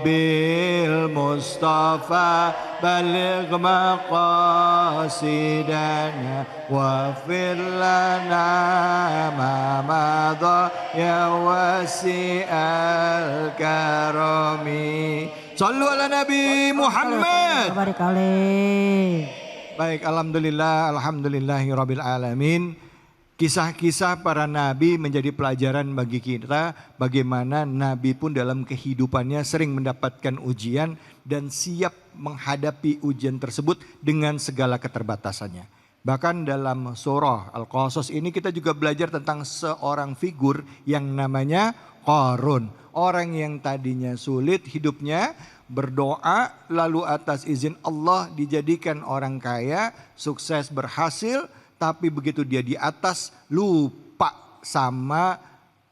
bil Mustafa baligh maqasidana waghfir lana ma madha ya wasi'al karami. Shallu ala Nabi Muhammad. Baik, alhamdulillah, alhamdulillahirabbil alamin. Kisah-kisah para nabi menjadi pelajaran bagi kita bagaimana nabi pun dalam kehidupannya sering mendapatkan ujian dan siap menghadapi ujian tersebut dengan segala keterbatasannya. Bahkan dalam surah Al-Qasas ini kita juga belajar tentang seorang figur yang namanya Qarun. Orang yang tadinya sulit hidupnya, berdoa lalu atas izin Allah dijadikan orang kaya, sukses, berhasil. Tapi begitu dia di atas lupa sama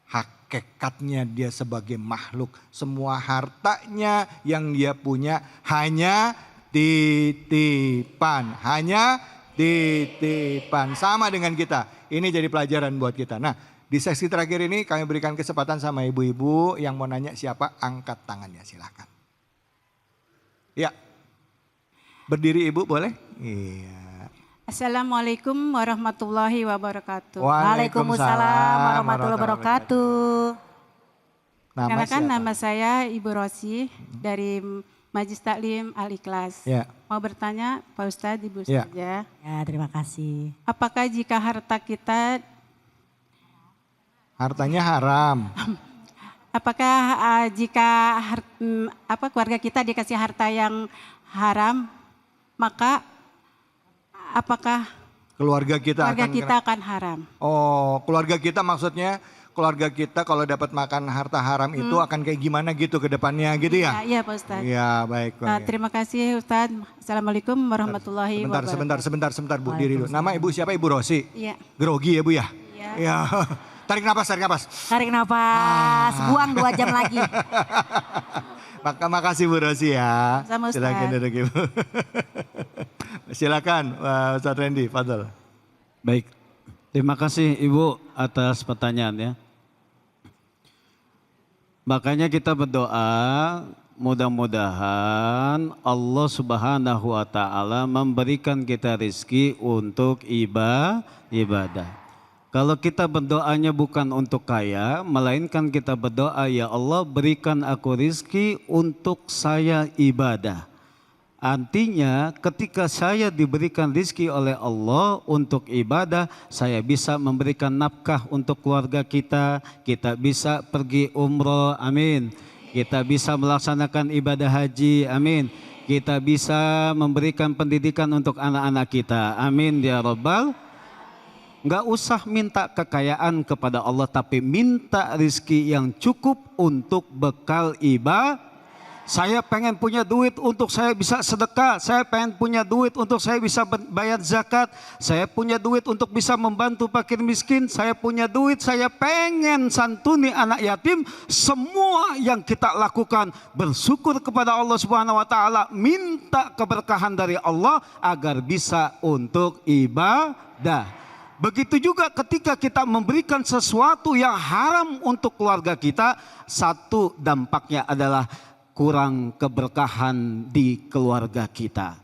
hakikatnya dia sebagai makhluk. Semua hartanya yang dia punya hanya titipan. Hanya titipan. Sama dengan kita. Ini jadi pelajaran buat kita. Nah, di sesi terakhir ini kami berikan kesempatan sama ibu-ibu yang mau nanya siapa, angkat tangannya silahkan. Ya, berdiri ibu boleh? Iya. Assalamualaikum warahmatullahi wabarakatuh. Waalaikumsalam warahmatullahi wabarakatuh. Nama saya Ibu Rosi dari Majelis Taklim Al-Ikhlas. Ya. Mau bertanya Pak Ustadz, Ibu Ya. saja. Ya, terima kasih. Apakah jika harta kita, Hartanya haram. apakah jika keluarga kita dikasih harta yang haram, maka apakah Keluarga kita akan haram? Oh, keluarga kita maksudnya keluarga kita kalau dapat makan harta haram itu akan kayak gimana gitu ke depannya gitu ya? Iya Pak Ustadz. Iya baik. Nah, terima kasih Ustadz. Assalamualaikum warahmatullahi wabarakatuh. Sebentar Bu, diri dulu. Nama ibu siapa? Ibu Rosi? Iya. Grogi ya Bu ya? Iya. Iya. Tarik napas. Tarik nafas, buang 2 jam lagi. Makasih Bu Rosi ya. Sama Ustaz. Silakan duduk Ibu. Silakan Ustaz Randy, fadhol. Baik, terima kasih Ibu atas pertanyaannya. Makanya kita berdoa mudah-mudahan Allah Subhanahu wa Ta'ala memberikan kita rizki untuk ibadah. Kalau kita berdoanya bukan untuk kaya, melainkan kita berdoa, ya Allah berikan aku rizki untuk saya ibadah. Artinya ketika saya diberikan rizki oleh Allah untuk ibadah, saya bisa memberikan nafkah untuk keluarga kita bisa pergi umroh, amin. Kita bisa melaksanakan ibadah haji, amin. Kita bisa memberikan pendidikan untuk anak-anak kita, amin ya Rabbal. Nggak usah minta kekayaan kepada Allah, tapi minta rizki yang cukup untuk bekal ibadah. Saya pengen punya duit untuk saya bisa sedekah, saya pengen punya duit untuk saya bisa bayar zakat, saya punya duit untuk bisa membantu fakir miskin, saya punya duit, saya pengen santuni anak yatim. Semua yang kita lakukan bersyukur kepada Allah Subhanahu wa Ta'ala, minta keberkahan dari Allah agar bisa untuk ibadah. Begitu juga ketika kita memberikan sesuatu yang haram untuk keluarga kita, satu dampaknya adalah kurang keberkahan di keluarga kita.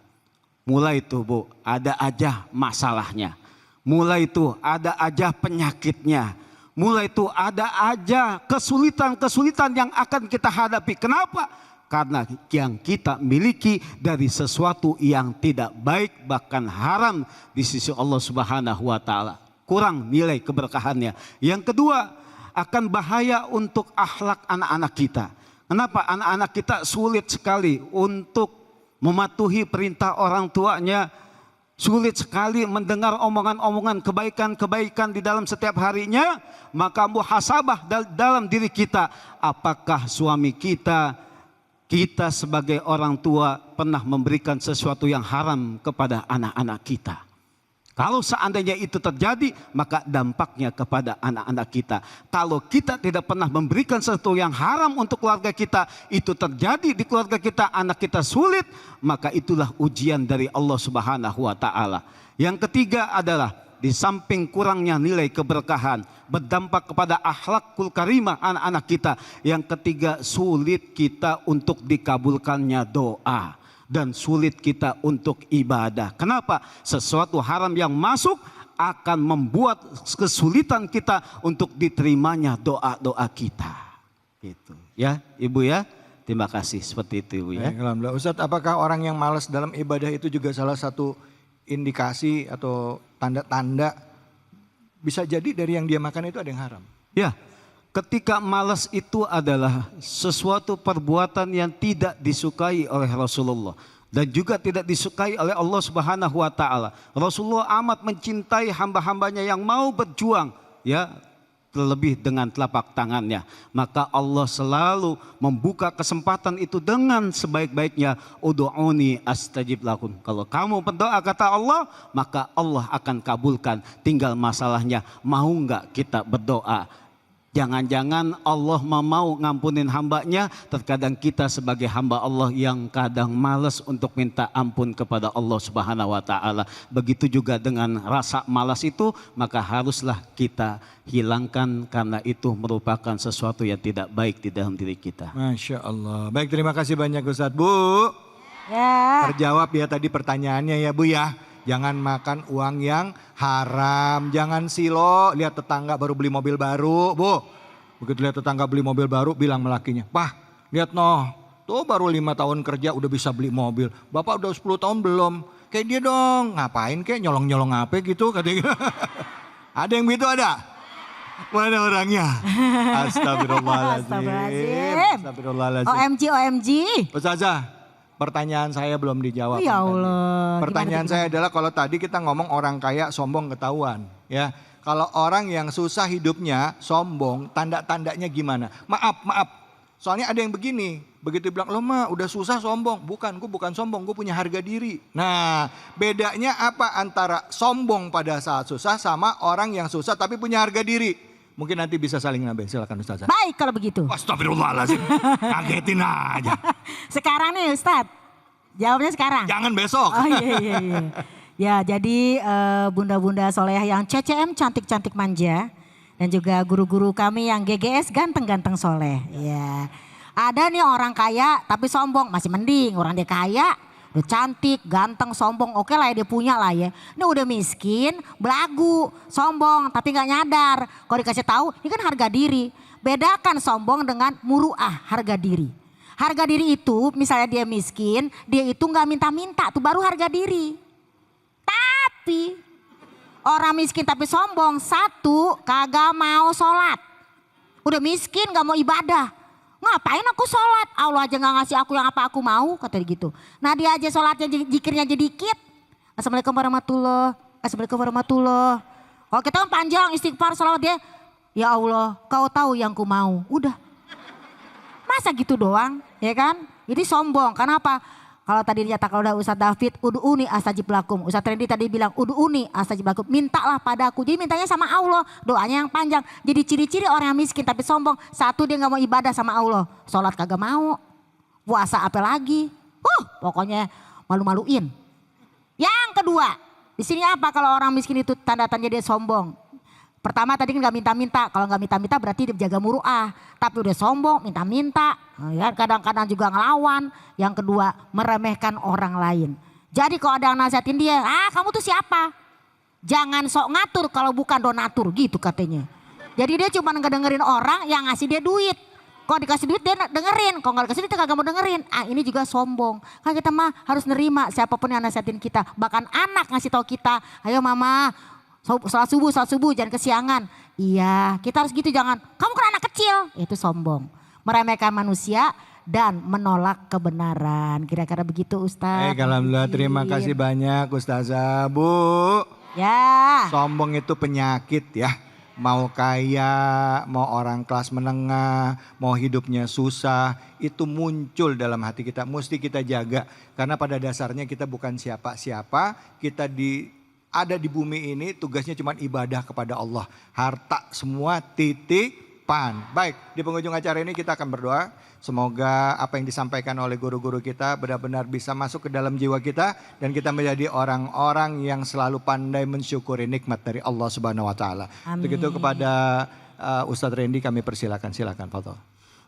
Mulai itu Bu, ada aja masalahnya. Mulai itu ada aja penyakitnya. Mulai itu ada aja kesulitan-kesulitan yang akan kita hadapi. Kenapa? Karena yang kita miliki dari sesuatu yang tidak baik bahkan haram di sisi Allah Subhanahu wa Ta'ala. Kurang nilai keberkahannya. Yang kedua, akan bahaya untuk akhlak anak-anak kita. Kenapa? Anak-anak kita sulit sekali untuk mematuhi perintah orang tuanya. Sulit sekali mendengar omongan-omongan kebaikan-kebaikan di dalam setiap harinya. Maka muhasabah dalam diri kita. Apakah suami kita sebagai orang tua pernah memberikan sesuatu yang haram kepada anak-anak kita? Kalau seandainya itu terjadi, maka dampaknya kepada anak-anak kita. Kalau kita tidak pernah memberikan sesuatu yang haram untuk keluarga kita, itu terjadi di keluarga kita, anak kita sulit, maka itulah ujian dari Allah Subhanahu wa Ta'ala. Yang ketiga adalah di samping kurangnya nilai keberkahan, berdampak kepada akhlakul karimah anak-anak kita. Yang ketiga, sulit kita untuk dikabulkannya doa dan sulit kita untuk ibadah. Kenapa? Sesuatu haram yang masuk akan membuat kesulitan kita untuk diterimanya doa-doa kita. Gitu ya, Ibu ya. Terima kasih, seperti itu Ibu ya. Alhamdulillah. Ustadz, apakah orang yang malas dalam ibadah itu juga salah satu indikasi atau tanda-tanda bisa jadi dari yang dia makan itu ada yang haram? Ya, ketika malas itu adalah sesuatu perbuatan yang tidak disukai oleh Rasulullah dan juga tidak disukai oleh Allah Subhanahu wa taala. Rasulullah amat mencintai hamba-hambanya yang mau berjuang, ya, terlebih dengan telapak tangannya. Maka Allah selalu membuka kesempatan itu dengan sebaik-baiknya. Ud'uni astajib lakum. Kalau kamu berdoa kata Allah, maka Allah akan kabulkan. Tinggal masalahnya, mau enggak kita berdoa? Jangan-jangan Allah mau ngampunin hambanya. Terkadang kita sebagai hamba Allah yang kadang malas untuk minta ampun kepada Allah Subhanahu wa taala. Begitu juga dengan rasa malas itu, maka haruslah kita hilangkan karena itu merupakan sesuatu yang tidak baik di dalam diri kita. Masya Allah. Baik, terima kasih banyak Ustadz. Bu, Ya. terjawab ya tadi pertanyaannya ya Bu ya. Jangan makan uang yang haram, jangan silo, lihat tetangga baru beli mobil baru, Bu. Begitu lihat tetangga beli mobil baru, bilang melakinya, "Pah, lihat noh, tuh baru 5 tahun kerja udah bisa beli mobil. Bapak udah 10 tahun belum. Kayak dia dong, ngapain kayak nyolong-nyolong apa gitu," katanya. Ada yang begitu ada? Mana orangnya? Astagfirullahaladzim. Astagfirullahaladzim. OMG, OMG. Ustazah, pertanyaan saya belum dijawab. Ya Allah. Pertanyaan Gimana? saya adalah kalau tadi kita ngomong orang kaya sombong ketahuan, ya. Kalau orang yang susah hidupnya sombong, tanda-tandanya gimana? Maaf. Soalnya ada yang begini, begitu bilang, "Lo mah udah susah sombong." Bukan, gue bukan sombong, gue punya harga diri. Nah, bedanya apa antara sombong pada saat susah sama orang yang susah tapi punya harga diri? Mungkin nanti bisa saling nabe. Silakan Ustazah. Baik kalau begitu. Astagfirullahaladzim, ngagetin aja. Sekarang nih Ustadz, jawabnya sekarang. Jangan besok. Oh iya. Ya, jadi bunda-bunda soleh yang CCM cantik-cantik manja dan juga guru-guru kami yang GGS ganteng-ganteng soleh. Ya, ada nih orang kaya tapi sombong, masih mending orang dia kaya, udah cantik, ganteng, sombong, oke lah ya dia punya lah ya. Ini udah miskin, belagu, sombong tapi nggak nyadar. Kalau dikasih tahu, ini kan harga diri. Bedakan sombong dengan muruah, harga diri. Harga diri itu misalnya dia miskin, dia itu nggak minta-minta, tuh baru harga diri. Tapi orang miskin tapi sombong, satu kagak mau sholat. Udah miskin gak mau ibadah. Ngapain aku sholat? Allah aja gak ngasih aku yang apa aku mau, kata dia gitu. Nah dia aja sholatnya zikirnya jadi dikit. Assalamualaikum warahmatullah. Assalamualaikum warahmatullah. Kalau kita kan panjang istighfar sholawat dia. Ya Allah kau tahu yang ku mau. Udah. Masa gitu doang ya kan? Jadi sombong. Kenapa? Kalau tadi dinyatakan oleh Ustadz David, ud'uni astajib lakum. Ustadz Randy tadi bilang, ud'uni astajib lakum. Mintalah padaku. Jadi mintanya sama Allah. Doanya yang panjang. Jadi ciri-ciri orang yang miskin tapi sombong. Satu, dia gak mau ibadah sama Allah. Sholat kagak mau. Puasa apa lagi. Pokoknya malu-maluin. Yang kedua, di sini apa kalau orang miskin itu tanda-tanda dia sombong. Pertama tadi kan gak minta-minta. Kalau gak minta-minta berarti dia jaga muruah. Tapi udah sombong, minta-minta. Ya, kadang-kadang juga ngelawan. Yang kedua, meremehkan orang lain. Jadi kalau ada yang nasihatin dia, kamu tuh siapa? Jangan sok ngatur kalau bukan donatur gitu katanya. Jadi dia cuma ngedengerin orang yang ngasih dia duit. Kalau dikasih duit dia dengerin, kalau gak dikasih duit dia kagak mau dengerin. Ini juga sombong. Kan kita mah harus nerima siapapun yang nasihatin kita. Bahkan anak ngasih tahu kita, ayo mama, salat subuh jangan kesiangan. Iya, kita harus gitu, jangan. Kamu kan anak kecil, itu sombong. Meremehkan manusia dan menolak kebenaran. Kira-kira begitu Ustaz. Alhamdulillah, terima kasih banyak Ustazah. Bu, ya. sombong itu penyakit ya. Mau kaya, mau orang kelas menengah, mau hidupnya susah, itu muncul dalam hati kita. Mesti kita jaga. Karena pada dasarnya kita bukan siapa-siapa, kita ada di bumi ini tugasnya cuma ibadah kepada Allah. Harta semua titik, titipan. Baik, di penghujung acara ini kita akan berdoa. Semoga apa yang disampaikan oleh guru-guru kita benar-benar bisa masuk ke dalam jiwa kita dan kita menjadi orang-orang yang selalu pandai mensyukuri nikmat dari Allah Subhanahu wa taala. Begitu kepada Ustadz Randy kami persilakan. Silakan, Fadhol.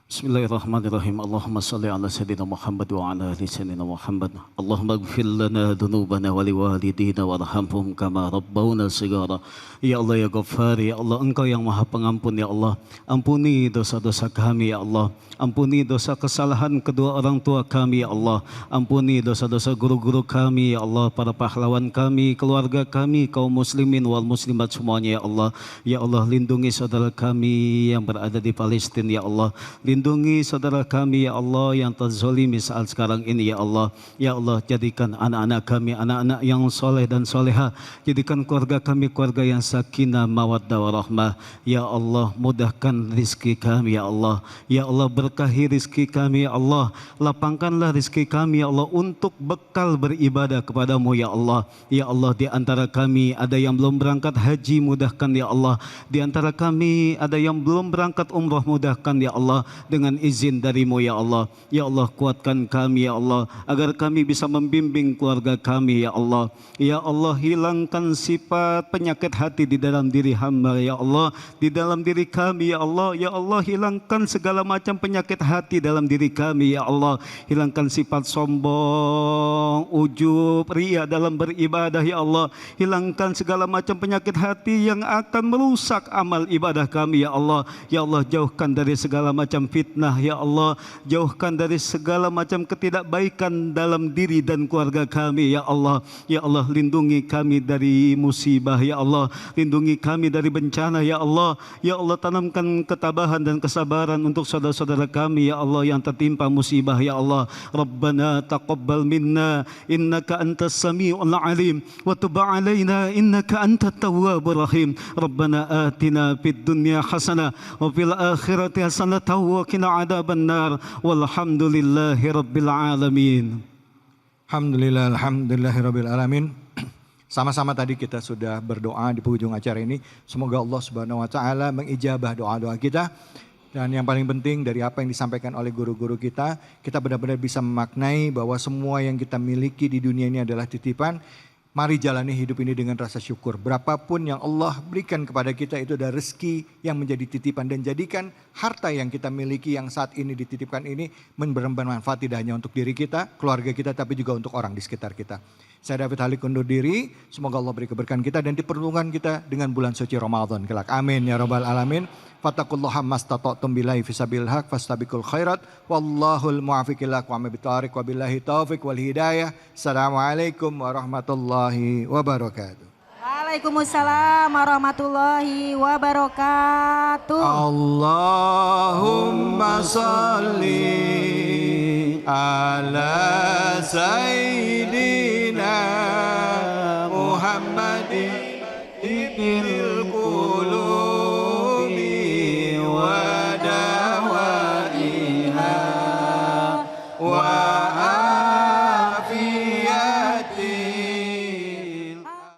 Bismillahirrahmanirrahim. Allahumma salli ala sayyidina Muhammad wa ala ali sayyidina Muhammad. Allahumma ighfir lana dhunubana wa liwalidina warhamhum kama rabbawna shighara. Ya Allah ya Ghaffar, ya Allah Engkau yang Maha Pengampun ya Allah. Ampuni dosa-dosa kami ya Allah. Ampuni dosa kesalahan kedua orang tua kami ya Allah. Ampuni dosa-dosa guru-guru kami ya Allah, para pahlawan kami, keluarga kami, kaum muslimin wal muslimat semuanya ya Allah. Ya Allah, lindungi saudara kami yang berada di Palestina ya Allah. Lindungi saudara kami ya Allah yang terzolimi saat sekarang ini ya Allah. Ya Allah, jadikan anak-anak kami anak-anak yang soleh dan soleha. Jadikan keluarga kami keluarga yang sakinah mawaddah warahmah. Ya Allah, mudahkan rizki kami ya Allah. Ya Allah, berkahi rizki kami ya Allah. Lapangkanlah rizki kami ya Allah untuk bekal beribadah kepadamu ya Allah. Ya Allah, di antara kami ada yang belum berangkat haji, mudahkan ya Allah. Di antara kami ada yang belum berangkat umrah, mudahkan ya Allah dengan izin darimu ya Allah. Ya Allah, kuatkan kami ya Allah agar kami bisa membimbing keluarga kami ya Allah. Ya Allah, hilangkan sifat penyakit hati di dalam diri hamba ya Allah, di dalam diri kami ya Allah. Ya Allah, hilangkan segala macam penyakit hati dalam diri kami ya Allah. Hilangkan sifat sombong, ujub, ria dalam beribadah ya Allah. Hilangkan segala macam penyakit hati yang akan merusak amal ibadah kami ya Allah. Ya Allah, jauhkan dari segala macam fitnah ya Allah. Jauhkan dari segala macam ketidakbaikan dalam diri dan keluarga kami ya Allah. Ya Allah, lindungi kami dari musibah ya Allah. Lindungi kami dari bencana ya Allah. Ya Allah, tanamkan ketabahan dan kesabaran untuk saudara-saudara kami ya Allah yang tertimpa musibah ya Allah. Rabbana taqabbal minna innaka antas sami'ul alim wa tub 'alaina innaka antat tawwabur rahim. Rabbana atina fid dunya hasanah wa fil akhirati hasanah wa qina adzabannar. Walhamdulillahi rabbil alamin. Alhamdulillahirabbil alamin. Sama-sama tadi kita sudah berdoa di penghujung acara ini. Semoga Allah Subhanahu wa taala mengijabah doa-doa kita. Dan yang paling penting dari apa yang disampaikan oleh guru-guru kita benar-benar bisa memaknai bahwa semua yang kita miliki di dunia ini adalah titipan. Mari jalani hidup ini dengan rasa syukur. Berapapun yang Allah berikan kepada kita itu adalah rezeki yang menjadi titipan. Dan jadikan harta yang kita miliki yang saat ini dititipkan ini bermanfaat tidak hanya untuk diri kita, keluarga kita, tapi juga untuk orang di sekitar kita. Saya David Halik undur diri. Semoga Allah beri keberkahan kita dan diperlindungan kita dengan bulan suci Ramadan kelak. Amin ya rabbal alamin. Fattaqullaha mastata'tum billahi fisabilil haq fastabiqul khairat wallahul muwaffiq ila aqwamit thariq wa billahi taufiq wal hidayah. Assalamualaikum warahmatullahi wabarakatuh. Waalaikumsalam warahmatullahi wabarakatuh. Allahumma salli ala sayyidina Muhammadin ibil qulub